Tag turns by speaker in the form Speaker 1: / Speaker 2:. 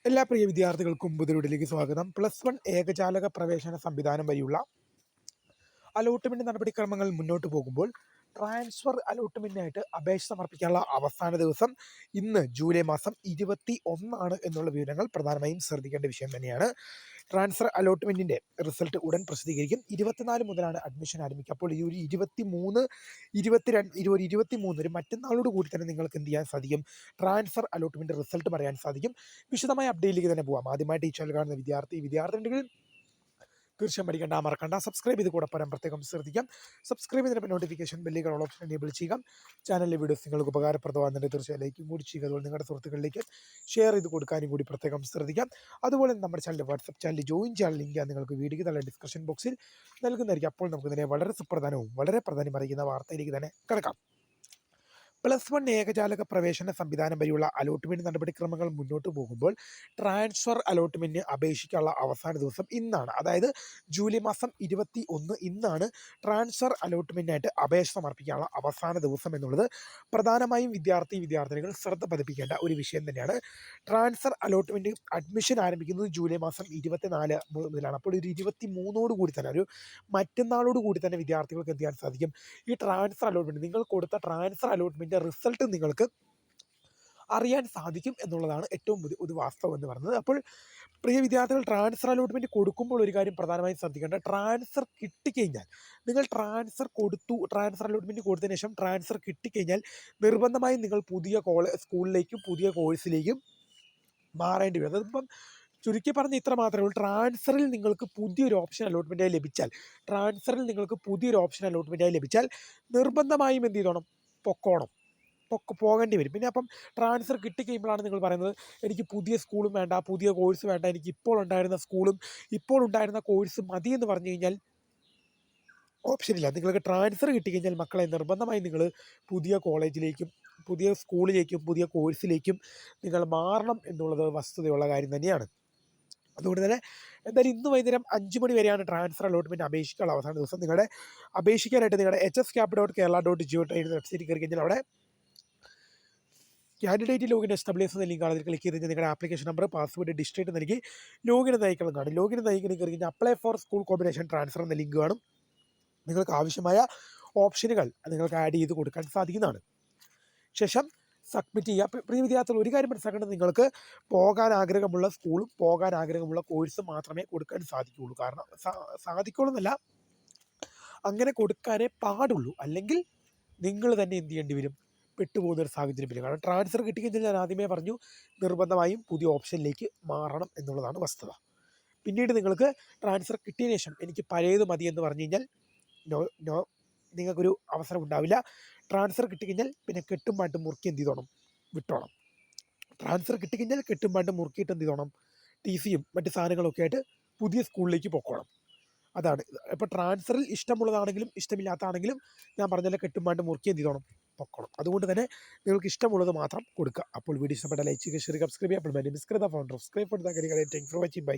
Speaker 1: എല്ലാ പ്രിയ വിദ്യാർത്ഥികൾക്കും പുതിയൊരുവിലേക്ക് സ്വാഗതം. +1 ഏകജാലക പ്രവേശന സംവിധാനം വഴിയുള്ള അലോട്ട്മെന്റ് നടപടിക്രമങ്ങൾ മുന്നോട്ട് പോകുമ്പോൾ ട്രാൻസ്ഫർ അലോട്ട്മെന്റിനായിട്ട് അപേക്ഷ സമർപ്പിക്കാനുള്ള അവസാന ദിവസം ഇന്ന് ജൂലൈ മാസം 21 എന്നുള്ള വിവരങ്ങൾ പ്രധാനമായും ശ്രദ്ധിക്കേണ്ട വിഷയം തന്നെയാണ്. ട്രാൻസ്ഫർ അലോട്ട്മെന്റിന്റെ റിസൾട്ട് ഉടൻ പ്രസിദ്ധീകരിക്കും. 24 മുതലാണ് അഡ്മിഷൻ ആരംഭിക്കുക. അപ്പോൾ ഈ ഒരു 23, 22, ഒരു മറ്റന്നാളോട് കൂടി തന്നെ നിങ്ങൾക്ക് എന്ത് ചെയ്യാൻ സാധിക്കും? ട്രാൻസ്ഫർ അലോട്ട്മെന്റ് റിസൾട്ട് പറയാൻ സാധിക്കും. വിശദമായ അപ്ഡേറ്റിലേക്ക് തന്നെ പോകാം. ആദ്യമായിട്ട് ഈ ചാനൽ കാണുന്ന വിദ്യാർത്ഥി ഉണ്ടെങ്കിൽ തീർച്ചയായും പഠിക്കേണ്ട, മറക്കണ്ട. സബ്സ്ക്രൈബ് ചെയ്ത് കൂടെ പറയാൻ പ്രത്യേകം ശ്രദ്ധിക്കാം. സബ്സ്ക്രൈബ് ചെയ്തതിന് നോട്ടിഫിക്കേഷൻ ബെല്ലുകൾ ഓൾ ഓപ്ഷൻ എനേബിൾ ചെയ്യുക. ചാനലിലെ വീഡിയോസ് നിങ്ങൾക്ക് ഉപകാരപ്രദമാകുന്നുണ്ട് തീർച്ചയായും ലൈക്കും കൂടി ചെയ്യുക. അതുപോലെ നിങ്ങളുടെ സുഹൃത്തുക്കളിലേക്ക് ഷെയർ ചെയ്ത് കൊടുക്കാനും കൂടി പ്രത്യേകം ശ്രദ്ധിക്കാം. അതുപോലെ നമ്മുടെ ചാനൽ വാട്സപ്പ് ചാനൽ ജോയിൻ ചെയ്യാൻ ലിങ്ക് നിങ്ങൾക്ക് വീഡിയോയ്ക്ക് തന്നെ ഡിസ്ക്രിപ്ഷൻ ബോക്സിൽ നൽകുന്നതായിരിക്കും. അപ്പോൾ നമുക്ക് തന്നെ വളരെ സുപ്രധാനവും വളരെ പ്രാധാന്യം അറിയിക്കുന്ന വാർത്തയിലേക്ക് തന്നെ കിടക്കാം. +1 ഏകജാലക പ്രവേശന സംവിധാനം വഴിയുള്ള അലോട്ട്മെന്റ് നടപടിക്രമങ്ങൾ മുന്നോട്ട് പോകുമ്പോൾ ട്രാൻസ്ഫർ അലോട്ട്മെന്റിന് അപേക്ഷിക്കാനുള്ള അവസാന ദിവസം ഇന്നാണ്. അതായത് ജൂലൈ മാസം 21 ഇന്നാണ് ട്രാൻസ്ഫർ അലോട്ട്മെന്റിനായിട്ട് അപേക്ഷ സമർപ്പിക്കാനുള്ള അവസാന ദിവസം എന്നുള്ളത് പ്രധാനമായും വിദ്യാർത്ഥിനികൾ ശ്രദ്ധ പതിപ്പിക്കേണ്ട ഒരു വിഷയം തന്നെയാണ്. ട്രാൻസ്ഫർ അലോട്ട്മെന്റ് അഡ്മിഷൻ ആരംഭിക്കുന്നത് ജൂലൈ മാസം 24 മുതലാണ്. അപ്പോൾ ഒരു 23 കൂടി തന്നെ, ഒരു മറ്റന്നാളോട് കൂടി തന്നെ വിദ്യാർത്ഥികൾക്ക് എന്ത് ചെയ്യാൻ സാധിക്കും? ഈ ട്രാൻസ്ഫർ അലോട്ട്മെന്റ്, നിങ്ങൾ കൊടുത്ത ട്രാൻസ്ഫർ അലോട്ട്മെന്റ് റിസൾട്ട് നിങ്ങൾക്ക് അറിയാൻ സാധിക്കും എന്നുള്ളതാണ് ഏറ്റവും ഒരു വാസ്തവം എന്ന് പറയുന്നത്. അപ്പോൾ പ്രിയ വിദ്യാർത്ഥികൾ, ട്രാൻസ്ഫർ അലോട്ട്മെന്റ് കൊടുക്കുമ്പോൾ ഒരു കാര്യം പ്രധാനമായും ശ്രദ്ധിക്കേണ്ട, ട്രാൻസ്ഫർ കിട്ടിക്കഴിഞ്ഞാൽ നിങ്ങൾ ട്രാൻസ്ഫർ അലോട്ട്മെന്റ് കൊടുത്തതിന് ശേഷം ട്രാൻസ്ഫർ കിട്ടിക്കഴിഞ്ഞാൽ നിർബന്ധമായും നിങ്ങൾ പുതിയ സ്കൂളിലേക്കും പുതിയ കോഴ്സിലേക്കും മാറേണ്ടി വരും. അതിപ്പം ചുരുക്കി പറഞ്ഞ് ഇത്ര മാത്രമേ ഉള്ളൂ. ട്രാൻസ്ഫറിൽ നിങ്ങൾക്ക് പുതിയൊരു ഓപ്ഷൻ അലോട്ട്മെൻറ്റായി ലഭിച്ചാൽ നിർബന്ധമായും എന്ത് ചെയ്തോണം? പോകേണ്ടി വരും. പിന്നെ അപ്പം ട്രാൻസ്ഫർ കിട്ടിക്കഴിയുമ്പോഴാണ് നിങ്ങൾ പറയുന്നത്, എനിക്ക് പുതിയ സ്കൂളും വേണ്ട, പുതിയ കോഴ്സ് വേണ്ട, എനിക്ക് ഇപ്പോൾ ഉണ്ടായിരുന്ന കോഴ്സും മതി എന്ന് പറഞ്ഞു കഴിഞ്ഞാൽ ഓപ്ഷനില്ല. നിങ്ങൾക്ക് ട്രാൻസ്ഫർ കിട്ടിക്കഴിഞ്ഞാൽ മക്കളെ നിർബന്ധമായും നിങ്ങൾ പുതിയ കോളേജിലേക്കും പുതിയ സ്കൂളിലേക്കും പുതിയ കോഴ്സിലേക്കും നിങ്ങൾ മാറണം എന്നുള്ളത് വസ്തുതയുള്ള കാര്യം തന്നെയാണ്. അതുകൊണ്ട് തന്നെ എന്തായാലും ഇന്ന് വൈകുന്നേരം 5 മണി വരെയാണ് ട്രാൻസ്ഫർ അലോട്ട്മെന്റ് അപേക്ഷിക്കാനുള്ള അവസാന ദിവസം. അപേക്ഷിക്കാനായിട്ട് നിങ്ങളുടെ hsk.kerala.gov.in എന്ന വെബ്സൈറ്റിൽ കയറി കഴിഞ്ഞാൽ അവിടെ കാൻഡിഡേറ്റ് ലോഗിൻ SWS എന്ന ലിങ്കാണ്. അതിൽ ക്ലിക്ക് ചെയ്ത് നിങ്ങളുടെ ആപ്ലിക്കേഷൻ നമ്പർ, പാസ്വേഡ്, ഡിസ്ട്രിക്റ്റ് നൽകി ലോഗിൻ നയിക്കണം കാണും. ലോഗിൻ നയിക്കുന്ന കയറി കഴിഞ്ഞാൽ apply for school combination transfer എന്ന ലിങ്ക് കാണും. നിങ്ങൾക്ക് ആവശ്യമായ ഓപ്ഷനുകൾ നിങ്ങൾക്ക് ആഡ് ചെയ്ത് കൊടുക്കാൻ സാധിക്കുന്നതാണ്. ശേഷം സബ്മിറ്റ് ചെയ്യുക. പ്രിയ വിദ്യാർത്ഥികൾ, ഒരു കാര്യം മനസ്സിലാക്കേണ്ടത്, നിങ്ങൾക്ക് പോകാൻ ആഗ്രഹമുള്ള സ്കൂളും പോകാൻ ആഗ്രഹമുള്ള കോഴ്സും മാത്രമേ കൊടുക്കാൻ സാധിക്കുകയുള്ളൂ. കാരണം സാധിക്കുള്ളൂ എന്നല്ല, അങ്ങനെ കൊടുക്കാനേ പാടുള്ളൂ. അല്ലെങ്കിൽ നിങ്ങൾ തന്നെ എന്ത് ചെയ്യേണ്ടി വരും? പെട്ടുപോകുന്നൊരു സാഹചര്യം വരും. കാരണം ട്രാൻസ്ഫർ കിട്ടിക്കഴിഞ്ഞാൽ ഞാൻ ആദ്യമേ പറഞ്ഞു, നിർബന്ധമായും പുതിയ ഓപ്ഷനിലേക്ക് മാറണം എന്നുള്ളതാണ് വസ്തുത. പിന്നീട് നിങ്ങൾക്ക് ട്രാൻസ്ഫർ കിട്ടിയതിന് ശേഷം എനിക്ക് പഴയത് മതി എന്ന് പറഞ്ഞു കഴിഞ്ഞാൽ നിങ്ങൾക്കൊരു അവസരം ഉണ്ടാവില്ല. ട്രാൻസ്ഫർ കിട്ടിക്കഴിഞ്ഞാൽ പിന്നെ കെട്ടും പാട്ടും മുറുക്കി എന്ത് ചെയ്തോണം? വിട്ടോണം. ട്രാൻസ്ഫർ കിട്ടിക്കഴിഞ്ഞാൽ കെട്ടും പാട്ടും മുറുക്കിയിട്ട് എന്ത് ചെയ്തോണം? TCയും മറ്റ് സാധനങ്ങളൊക്കെ ആയിട്ട് പുതിയ സ്കൂളിലേക്ക് പോക്കോണം. അതാണ്. ഇപ്പോൾ ട്രാൻസ്ഫറിൽ ഇഷ്ടമുള്ളതാണെങ്കിലും ഇഷ്ടമില്ലാത്തതാണെങ്കിലും ഞാൻ പറഞ്ഞാൽ കെട്ടും പാട്ടും മുറുക്കി എന്ത് ചെയ്തോണം? പൊക്കോണം. അതുകൊണ്ട് തന്നെ നിങ്ങൾക്ക് ഇഷ്ടമുള്ളത് മാത്രം കൊടുക്കുക. അപ്പോൾ വീഡിയോ ഇഷ്ടപ്പെട്ട ലൈക്ക് ചെയ്യുക, ഷെയർ, സബ്സ്ക്രൈബ് ചെയ്യുക. അപ്പോൾ my name is Krita, founder of Scribe for the career. Thanks for watching. By.